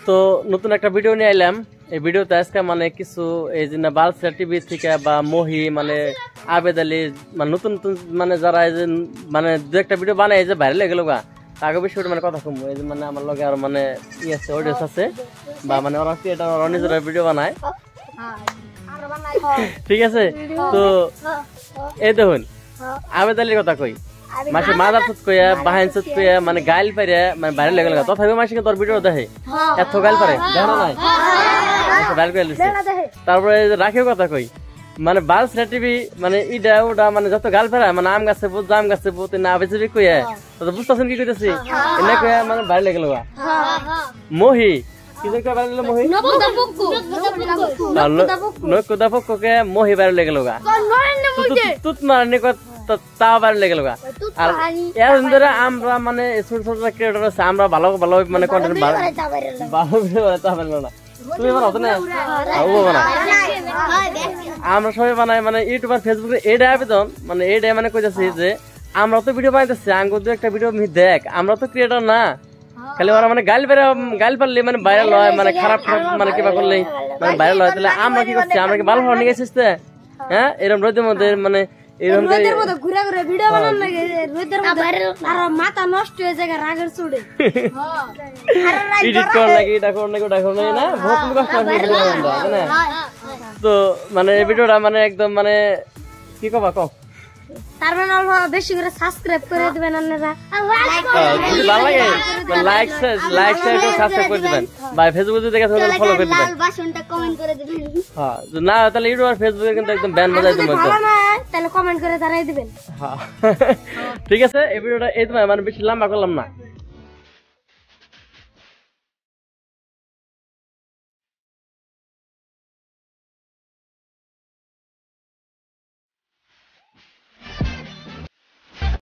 তো নতুন একটা ভিডিও নিয়ে এলাম। এই ভিডিওতে আজকে মানে কিছু এই যে বালসা টিভি থেকে বা মহি মানে আবেদ আলী মানে নতুন নতুন মানে যারা এই যে মানে দু একটা ভিডিও বানায় যে ভাইরাল হয়ে গেল গা আগে বিষয়টা মানে কথা কমবো। এই যে মানে আমার লগে আর মানে ই আছে অডিয়েন্স আছে বা মানে ওরা ক্রিয়েটার ওরা নিজেরা ভিডিও বানায়, ঠিক আছে। তো এই দেখুন আবেদ আলীর কথা কই, মাসে মাদার সুত কইয়া বাহান সুত কইয়া মানে গাইল পারে মানে ভাইরাল হয়ে গেল। তথাপি মাসে তোর ভিডিও দেখে এত গাইল পারে দেখো নাই ভাইরাল করে লিখছে। তারপরে রাখিও কথা কই মানে বালসা টিভি মানে ইডা ওটা মানে যত গাল ফেরা মানে আম গাছে বুত জাম গাছে বুত না বেচবি কইয়া তো বুঝতেছেন কি কইতেছি এনে কইয়া মানে ভাইরাল হয়ে গেল। মহি কিসের কই ভাইরাল হলো? মহি নকুদা পক্ষকে মহি ভাইরাল হয়ে গেল গা তুত মারনি তাও ভাইরাল হয়ে গেল গা। আর এর ধরে আমরা মানে ছোট ছোট ক্রিয়েটর আছে আমরা ভালো ভালো মানে কন্টেন্ট ভালো ভিডিও বানাতে হবে না। তুমি বানাও তো না ও বানাও আমরা সবাই বানাই মানে ইউটিউব আর ফেসবুকে এইটা আবেদন মানে এইটাই মানে কইতাছি যে আমরা তো ভিডিও বানাইতেছি আঙ্গুর দু একটা ভিডিও দেখ আমরা তো ক্রিয়েটর না। খালি ওরা মানে গাইল পারলে মানে ভাইরাল হয় মানে খারাপ মানে কিবা করলে মানে ভাইরাল হয়। তাহলে আমরা কি করছি আমরা কি ভালো ভালো নিয়ে গেছিস হ্যাঁ এরকম রোদের মধ্যে মানে এরকম ঘুরে ঘুরে ভিডিও বানান লাগে রোদের মধ্যে আর মাথা নষ্ট হয়ে যায় রাগের চুড়ে এডিট করার লাগে এটা করার লাগে ওটা করার লাগে না বহুত কষ্ট হয় ভিডিও বানানো না। তো মানে এই ভিডিওটা মানে একদম মানে কি কবা কও তার মানে অল্প বেশি করে সাবস্ক্রাইব করে দিবেন আপনারা যদি ভালো লাগে লাইক শেয়ার সাবস্ক্রাইব করে দিবেন বা ফেসবুকে যদি দেখে থাকেন ফলো করে দিবেন, লাল বাটনটা কমেন্ট করে দিবেন। হ্যাঁ না তাহলে ইউটিউব আর ফেসবুকে কিন্তু একদম ব্যান বাজাই দেব একদম। তাহলে কমেন্ট করে জানাই দিবেন। হ্যাঁ ঠিক আছে এই ভিডিওটা এই মানে বেশি লম্বা করলাম না।